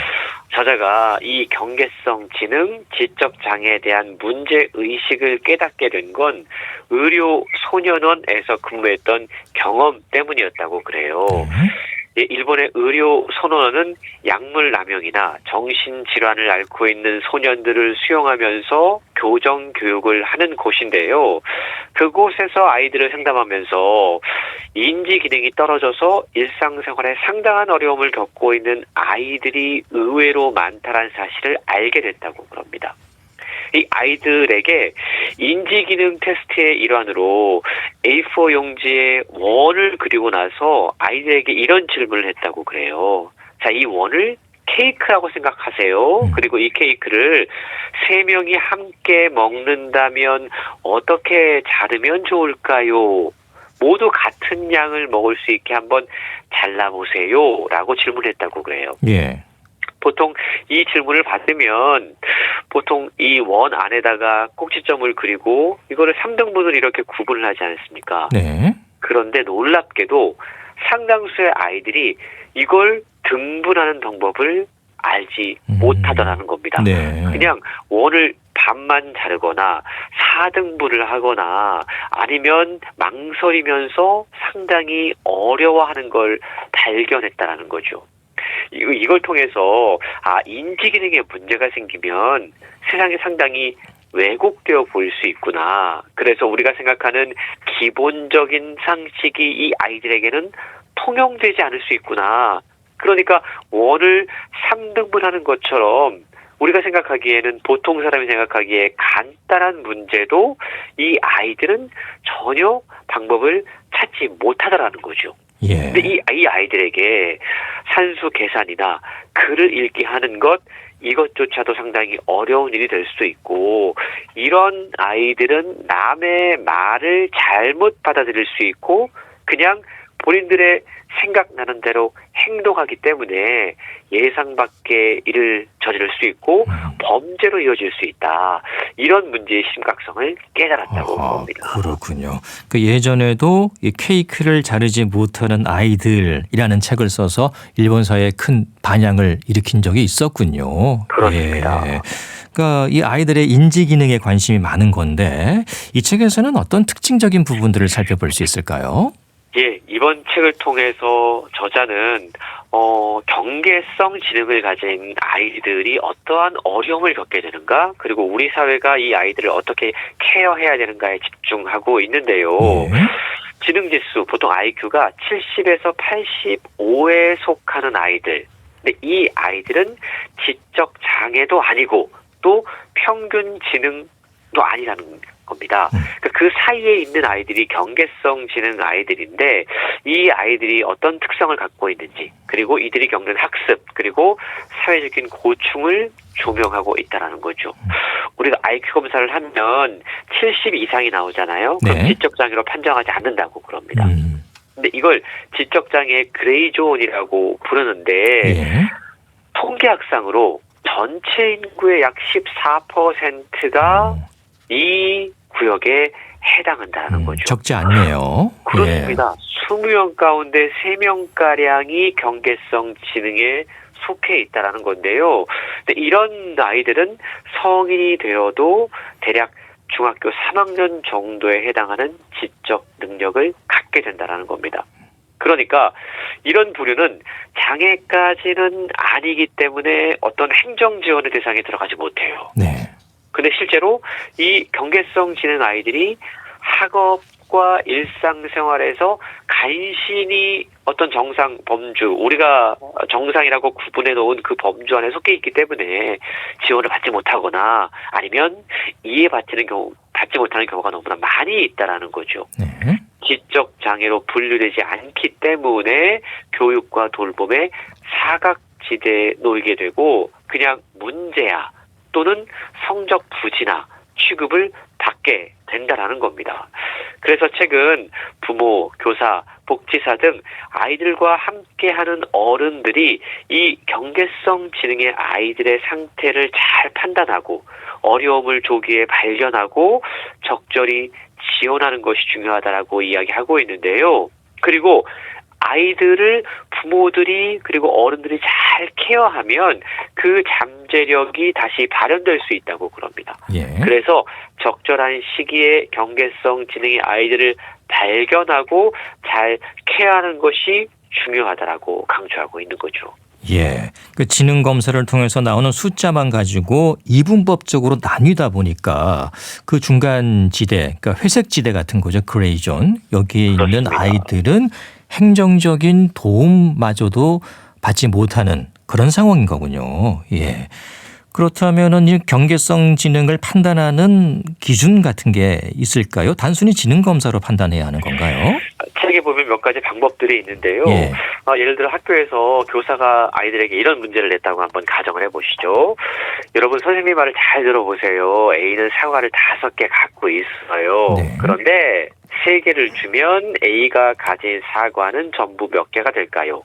저자가 이 경계성 지능, 지적 장애에 대한 문제 의식을 깨닫게 된 건 의료 소년원에서 근무했던 경험 때문이었다고 그래요. 일본의 의료 소년원은 약물 남용이나 정신질환을 앓고 있는 소년들을 수용하면서 교정 교육을 하는 곳인데요. 그곳에서 아이들을 상담하면서 인지 기능이 떨어져서 일상생활에 상당한 어려움을 겪고 있는 아이들이 의외로 많다는 사실을 알게 됐다고 그럽니다. 이 아이들에게 인지기능 테스트의 일환으로 A4 용지에 원을 그리고 나서 아이들에게 이런 질문을 했다고 그래요. 자, 이 원을 케이크라고 생각하세요. 그리고 이 케이크를 3명이 함께 먹는다면 어떻게 자르면 좋을까요? 모두 같은 양을 먹을 수 있게 한번 잘라보세요. 라고 질문했다고 그래요. 예. 보통 이 질문을 받으면 보통 이 원 안에다가 꼭지점을 그리고 이거를 3등분을 이렇게 구분을 하지 않습니까? 네. 그런데 놀랍게도 상당수의 아이들이 이걸 등분하는 방법을 알지 못하더라는 겁니다. 네. 그냥 원을 반만 자르거나 4등분을 하거나 아니면 망설이면서 상당히 어려워하는 걸 발견했다라는 거죠. 이걸 통해서 인지 기능에 문제가 생기면 세상이 상당히 왜곡되어 보일 수 있구나. 그래서 우리가 생각하는 기본적인 상식이 이 아이들에게는 통용되지 않을 수 있구나. 그러니까 원을 3등분하는 것처럼 우리가 생각하기에는 보통 사람이 생각하기에 간단한 문제도 이 아이들은 전혀 방법을 찾지 못하더라는 거죠. 예. 근데 이 아이들에게 산수 계산이나 글을 읽기 하는 것 이것조차도 상당히 어려운 일이 될 수도 있고 이런 아이들은 남의 말을 잘못 받아들일 수 있고 그냥 본인들의 생각나는 대로 행동하기 때문에 예상 밖의 일을 저지를 수 있고 범죄로 이어질 수 있다. 이런 문제의 심각성을 깨달았다고 봅니다. 그렇군요. 그 예전에도 이 케이크를 자르지 못하는 아이들이라는 책을 써서 일본 사회에 큰 반향을 일으킨 적이 있었군요. 그렇습니다. 예. 그러니까 이 아이들의 인지 기능에 관심이 많은 건데 이 책에서는 어떤 특징적인 부분들을 살펴볼 수 있을까요? 예, 이번 책을 통해서 저자는 경계성 지능을 가진 아이들이 어떠한 어려움을 겪게 되는가, 그리고 우리 사회가 이 아이들을 어떻게 케어해야 되는가에 집중하고 있는데요. 예. 지능지수, 보통 IQ가 70에서 85에 속하는 아이들. 근데 이 아이들은 지적 장애도 아니고 또 평균 지능도 아니라는 겁니다. 그러니까 그 사이에 있는 아이들이 경계성 지능 아이들인데 이 아이들이 어떤 특성을 갖고 있는지 그리고 이들이 겪는 학습 그리고 사회적인 고충을 조명하고 있다는 거죠. 우리가 IQ 검사를 하면 70 이상이 나오잖아요. 그럼 네. 지적장애로 판정하지 않는다고 그럽니다. 근데 이걸 지적장애 그레이존이라고 부르는데 예. 통계학상으로 전체 인구의 약 14%가 이 구역에 해당한다는 거죠. 적지 않네요. 그렇습니다. 20명 가운데 3명가량이 경계성 지능에 속해 있다는 건데요. 근데 이런 아이들은 성인이 되어도 대략 중학교 3학년 정도에 해당하는 지적 능력을 갖게 된다는 겁니다. 그러니까 이런 부류는 장애까지는 아니기 때문에 어떤 행정 지원의 대상에 들어가지 못해요. 네. 근데 실제로 이 경계성 지능 아이들이 학업과 일상생활에서 간신히 어떤 정상 범주, 우리가 정상이라고 구분해 놓은 그 범주 안에 속해 있기 때문에 지원을 받지 못하거나 아니면 받지 못하는 경우가 너무나 많이 있다라는 거죠. 네. 지적 장애로 분류되지 않기 때문에 교육과 돌봄의 사각지대에 놓이게 되고 그냥 문제야 또는 성적 부진아 취급을 받게 된다라는 겁니다. 그래서 책은 부모, 교사, 복지사 등 아이들과 함께하는 어른들이 이 경계성 지능의 아이들의 상태를 잘 판단하고 어려움을 조기에 발견하고 적절히 지원하는 것이 중요하다라고 이야기하고 있는데요. 그리고 아이들을 부모들이 그리고 어른들이 잘 케어하면 그 잠재력이 다시 발현될 수 있다고 그럽니다. 예. 그래서 적절한 시기에 경계성 지능의 아이들을 발견하고 잘 케어하는 것이 중요하다라고 강조하고 있는 거죠. 예. 그 지능 검사를 통해서 나오는 숫자만 가지고 이분법적으로 나뉘다 보니까 그 중간 지대, 그러니까 회색 지대 같은 거죠. 그레이존. 여기에 있는 그렇습니다. 아이들은 행정적인 도움마저도 받지 못하는 그런 상황인 거군요. 예. 그렇다면은 이 경계성 지능을 판단하는 기준 같은 게 있을까요? 단순히 지능 검사로 판단해야 하는 건가요? 책에 보면 몇 가지 방법들이 있는데요. 예. 예를 들어 학교에서 교사가 아이들에게 이런 문제를 냈다고 한번 가정을 해보시죠. 여러분 선생님 말을 잘 들어보세요. A는 사과를 5개 갖고 있어요. 네. 그런데 3개를 주면 A가 가진 사과는 전부 몇 개가 될까요?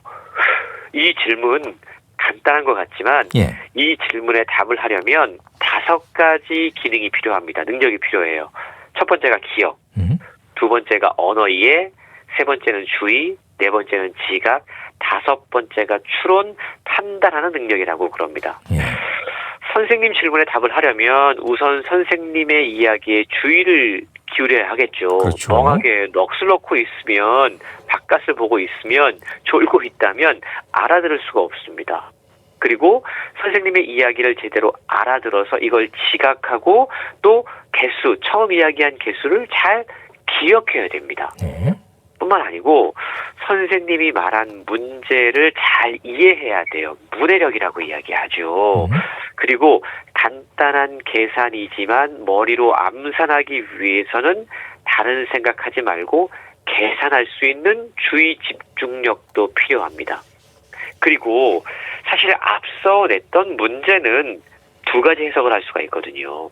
이 질문 간단한 것 같지만 예. 이 질문에 답을 하려면 5가지 기능이 필요합니다. 능력이 필요해요. 첫 번째가 기억, 두 번째가 언어 이해, 세 번째는 주의, 네 번째는 지각, 5번째가 추론, 판단하는 능력이라고 그럽니다. 예. 선생님 질문에 답을 하려면 우선 선생님의 이야기에 주의를 기울여야 하겠죠. 그렇죠. 멍하게 넋을 놓고 있으면 바깥을 보고 있으면 졸고 있다면 알아들을 수가 없습니다. 그리고 선생님의 이야기를 제대로 알아들어서 이걸 지각하고 또 개수, 처음 이야기한 개수를 잘 기억해야 됩니다. 네. 뿐만 아니고 선생님이 말한 문제를 잘 이해해야 돼요. 문해력이라고 이야기하죠. 그리고 간단한 계산이지만 머리로 암산하기 위해서는 다른 생각하지 말고 계산할 수 있는 주의 집중력도 필요합니다. 그리고 사실 앞서 냈던 문제는 두 가지 해석을 할 수가 있거든요.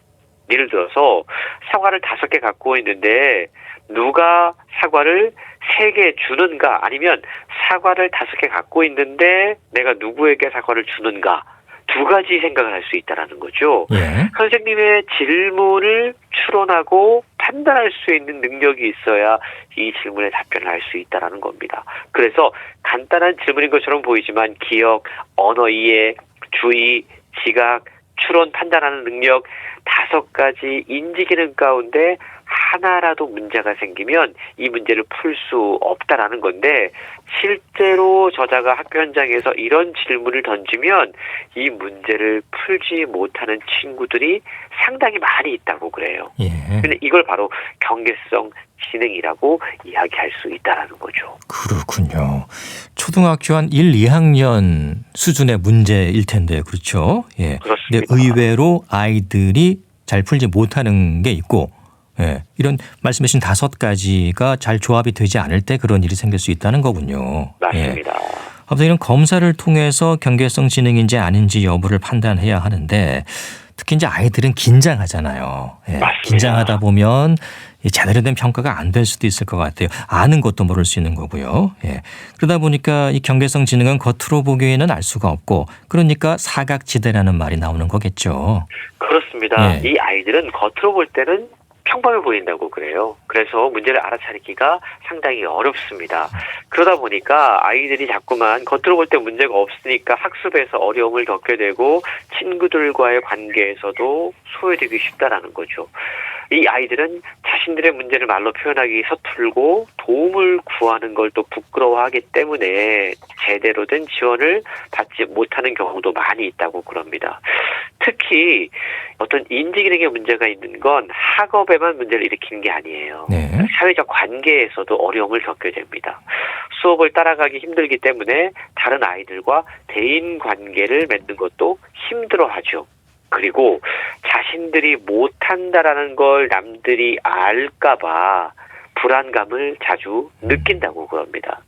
예를 들어서 사과를 5개 갖고 있는데 누가 사과를 3개 주는가, 아니면 사과를 5개 갖고 있는데 내가 누구에게 사과를 주는가, 두 가지 생각을 할 수 있다는 거죠. 예. 선생님의 질문을 추론하고 판단할 수 있는 능력이 있어야 이 질문에 답변을 할 수 있다는 겁니다. 그래서 간단한 질문인 것처럼 보이지만 기억, 언어 이해, 주의, 지각, 추론, 판단하는 능력 5가지 인지 기능 가운데 하나라도 문제가 생기면 이 문제를 풀 수 없다라는 건데, 실제로 저자가 학교 현장에서 이런 질문을 던지면 이 문제를 풀지 못하는 친구들이 상당히 많이 있다고 그래요. 예. 근데 이걸 바로 경계성 지능이라고 이야기할 수 있다는 거죠. 그렇군요. 초등학교 한 1, 2학년 수준의 문제일 텐데, 그렇죠? 예. 그렇습니다. 근데 의외로 아이들이 잘 풀지 못하는 게 있고, 예. 이런 말씀하신 5가지가 잘 조합이 되지 않을 때 그런 일이 생길 수 있다는 거군요. 맞습니다. 예. 아무튼 이런 검사를 통해서 경계성 지능인지 아닌지 여부를 판단해야 하는데, 특히 이제 아이들은 긴장하잖아요. 예. 맞습니다. 긴장하다 보면 제대로 된 평가가 안 될 수도 있을 것 같아요. 아는 것도 모를 수 있는 거고요. 예. 그러다 보니까 이 경계성 지능은 겉으로 보기에는 알 수가 없고, 그러니까 사각지대라는 말이 나오는 거겠죠. 그렇습니다. 예. 이 아이들은 겉으로 볼 때는 평범해 보인다고 그래요. 그래서 문제를 알아차리기가 상당히 어렵습니다. 그러다 보니까 아이들이 자꾸만 겉으로 볼 때 문제가 없으니까 학습에서 어려움을 겪게 되고 친구들과의 관계에서도 소외되기 쉽다라는 거죠. 이 아이들은 자신들의 문제를 말로 표현하기 서툴고 도움을 구하는 걸 또 부끄러워하기 때문에 제대로 된 지원을 받지 못하는 경우도 많이 있다고 그럽니다. 특히 어떤 인지기능에 문제가 있는 건 학업에만 문제를 일으키는 게 아니에요. 네. 사회적 관계에서도 어려움을 겪게 됩니다. 수업을 따라가기 힘들기 때문에 다른 아이들과 대인 관계를 맺는 것도 힘들어하죠. 그리고 자신들이 못한다라는 걸 남들이 알까봐 불안감을 자주 느낀다고 그럽니다.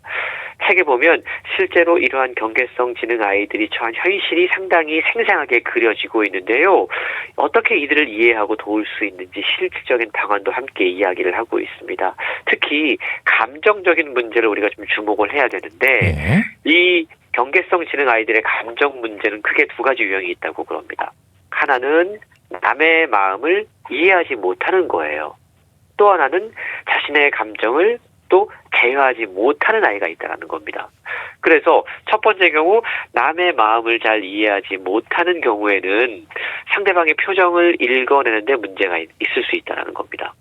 책에 보면 실제로 이러한 경계성 지능 아이들이 처한 현실이 상당히 생생하게 그려지고 있는데요. 어떻게 이들을 이해하고 도울 수 있는지 실질적인 방안도 함께 이야기를 하고 있습니다. 특히 감정적인 문제를 우리가 좀 주목을 해야 되는데, 네. 이 경계성 지능 아이들의 감정 문제는 크게 2가지 유형이 있다고 그럽니다. 하나는 남의 마음을 이해하지 못하는 거예요. 또 하나는 자신의 감정을 또 제어하지 못하는 아이가 있다는 겁니다. 그래서 첫 번째 경우 남의 마음을 잘 이해하지 못하는 경우에는 상대방의 표정을 읽어내는 데 문제가 있을 수 있다는 겁니다.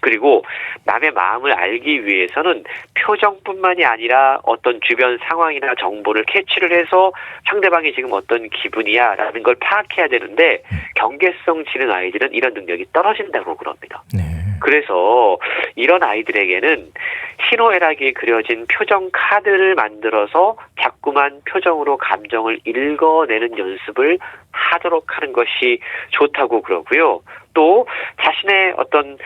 그리고 남의 마음을 알기 위해서는 표정뿐만이 아니라 어떤 주변 상황이나 정보를 캐치를 해서 상대방이 지금 어떤 기분이야 라는 걸 파악해야 되는데, 경계성 지능 아이들은 이런 능력이 떨어진다고 그럽니다. 네. 그래서 이런 아이들에게는 희노애락이 그려진 표정 카드를 만들어서 자꾸만 표정으로 감정을 읽어내는 연습을 하도록 하는 것이 좋다고 그러고요. 또 자신의 어떤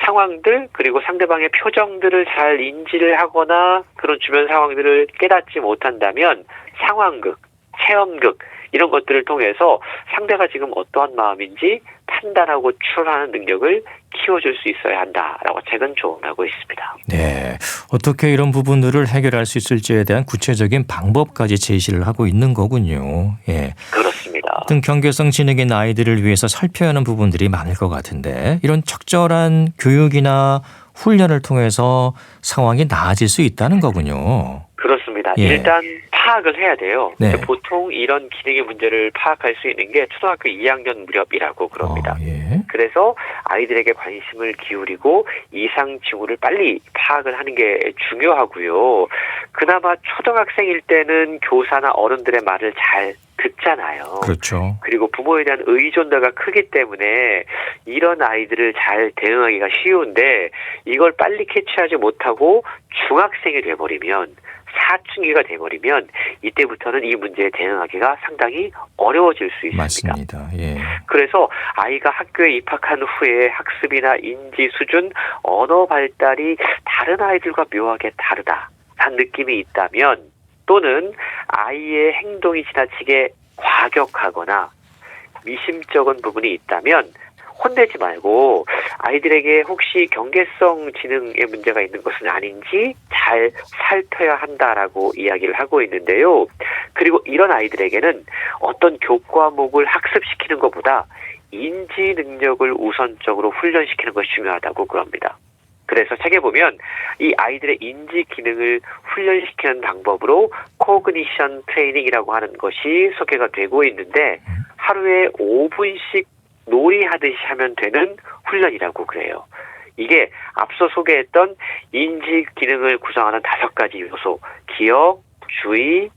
상황들, 그리고 상대방의 표정들을 잘 인지를 하거나 그런 주변 상황들을 깨닫지 못한다면 상황극, 체험극 이런 것들을 통해서 상대가 지금 어떠한 마음인지 판단하고 추론하는 능력을 키워줄 수 있어야 한다라고 책은 조언하고 있습니다. 네. 어떻게 이런 부분들을 해결할 수 있을지에 대한 구체적인 방법까지 제시를 하고 있는 거군요. 예. 그렇습니다. 어떤 경계성 지능인 아이들을 위해서 살펴야 하는 부분들이 많을 것 같은데, 이런 적절한 교육이나 훈련을 통해서 상황이 나아질 수 있다는 거군요. 그렇습니다. 예. 일단 파악을 해야 돼요. 네. 보통 이런 기능의 문제를 파악할 수 있는 게 초등학교 2학년 무렵이라고 그럽니다. 예. 그래서 아이들에게 관심을 기울이고 이상 징후를 빨리 파악을 하는 게 중요하고요. 그나마 초등학생일 때는 교사나 어른들의 말을 잘 듣잖아요. 그렇죠. 그리고 부모에 대한 의존도가 크기 때문에 이런 아이들을 잘 대응하기가 쉬운데 이걸 빨리 캐치하지 못하고 중학생이 돼버리면 사춘기가 돼버리면 이때부터는 이 문제에 대응하기가 상당히 어려워질 수 있습니다. 맞습니다. 예. 그래서 아이가 학교에 입학한 후에 학습이나 인지 수준, 언어 발달이 다른 아이들과 묘하게 다르다라는 느낌이 있다면 또는 아이의 행동이 지나치게 과격하거나 미심쩍은 부분이 있다면 혼내지 말고 아이들에게 혹시 경계성 지능에 문제가 있는 것은 아닌지 잘 살펴야 한다라고 이야기를 하고 있는데요. 그리고 이런 아이들에게는 어떤 교과목을 학습시키는 것보다 인지 능력을 우선적으로 훈련시키는 것이 중요하다고 그럽니다. 그래서 책에 보면 이 아이들의 인지 기능을 훈련시키는 방법으로 코그니션 트레이닝이라고 하는 것이 소개가 되고 있는데 하루에 5분씩 놀이하듯이 하면 되는 훈련이라고 그래요. 이게 앞서 소개했던 인지 기능을 구성하는 5가지 요소, 기억, 주의,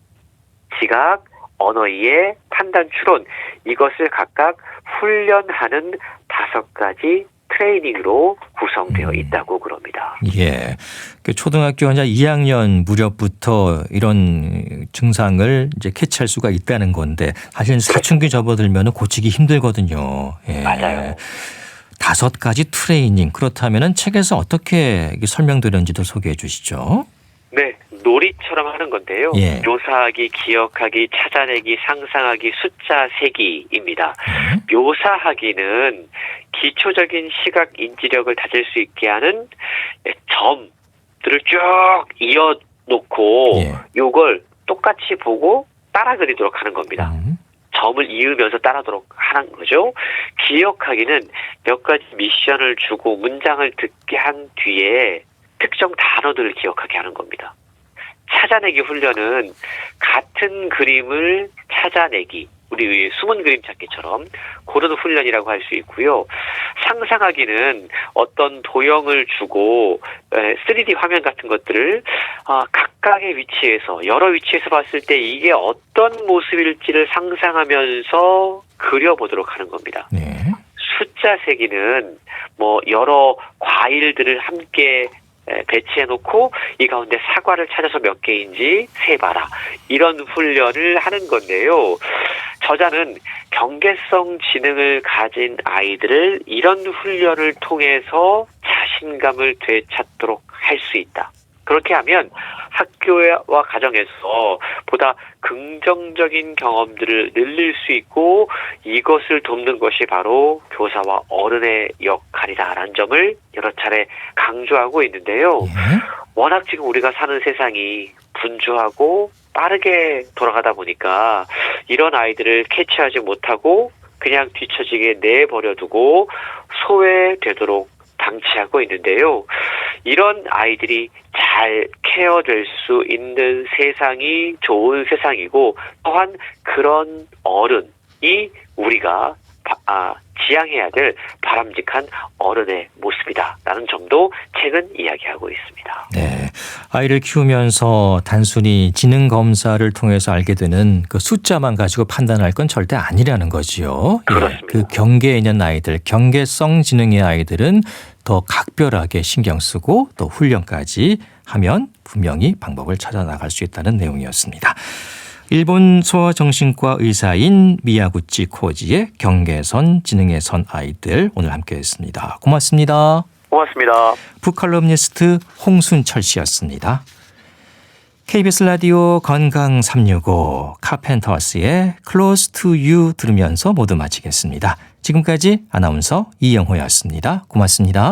지각, 언어 이해, 판단 추론, 이것을 각각 훈련하는 5가지 트레이닝으로 구성되어 있다고 그럽니다. 예. 초등학교 이제 2학년 무렵부터 이런 증상을 이제 캐치할 수가 있다는 건데 사실 사춘기 접어들면 고치기 힘들거든요. 예. 맞아요. 5가지 트레이닝. 그렇다면은 책에서 어떻게 설명되는지도 소개해 주시죠. 네, 놀이처럼 하는 건데요. 예. 묘사하기, 기억하기, 찾아내기, 상상하기, 숫자 세기입니다. 묘사하기는 기초적인 시각 인지력을 다질 수 있게 하는 점들을 쭉 이어놓고 예. 요걸 똑같이 보고 따라 그리도록 하는 겁니다. 점을 이으면서 따라도록 하는 거죠. 기억하기는 몇 가지 미션을 주고 문장을 듣게 한 뒤에 특정 단어들을 기억하게 하는 겁니다. 찾아내기 훈련은 같은 그림을 찾아내기, 우리 숨은 그림 찾기처럼 그런 훈련이라고 할 수 있고요. 상상하기는 어떤 도형을 주고 3D 화면 같은 것들을 각각의 위치에서 여러 위치에서 봤을 때 이게 어떤 모습일지를 상상하면서 그려보도록 하는 겁니다. 네. 숫자 세기는 여러 과일들을 함께 배치해놓고 이 가운데 사과를 찾아서 몇 개인지 세봐라. 이런 훈련을 하는 건데요. 저자는 경계성 지능을 가진 아이들을 이런 훈련을 통해서 자신감을 되찾도록 할 수 있다. 그렇게 하면 학교와 가정에서 보다 긍정적인 경험들을 늘릴 수 있고 이것을 돕는 것이 바로 교사와 어른의 역할이다라는 점을 여러 차례 강조하고 있는데요. 워낙 지금 우리가 사는 세상이 분주하고 빠르게 돌아가다 보니까 이런 아이들을 캐치하지 못하고 그냥 뒤처지게 내버려두고 소외되도록 방치하고 있는데요. 이런 아이들이 잘 케어될 수 있는 세상이 좋은 세상이고 또한 그런 어른이 우리가 지향해야 될 바람직한 어른의 모습이다라는 점도 책은 이야기하고 있습니다. 네, 아이를 키우면서 단순히 지능 검사를 통해서 알게 되는 그 숫자만 가지고 판단할 건 절대 아니라는 거지요. 그렇습니다. 그 경계에 있는 아이들, 경계성 지능의 아이들은 더 각별하게 신경 쓰고 또 훈련까지 하면 분명히 방법을 찾아 나갈 수 있다는 내용이었습니다. 일본 소아정신과 의사인 미야구치 코지의 경계선 지능의 선 아이들 오늘 함께했습니다. 고맙습니다. 고맙습니다. 북칼럼니스트 홍순철 씨였습니다. KBS 라디오 건강 365 카펜터스의 Close to You 들으면서 모두 마치겠습니다. 지금까지 아나운서 이영호였습니다. 고맙습니다.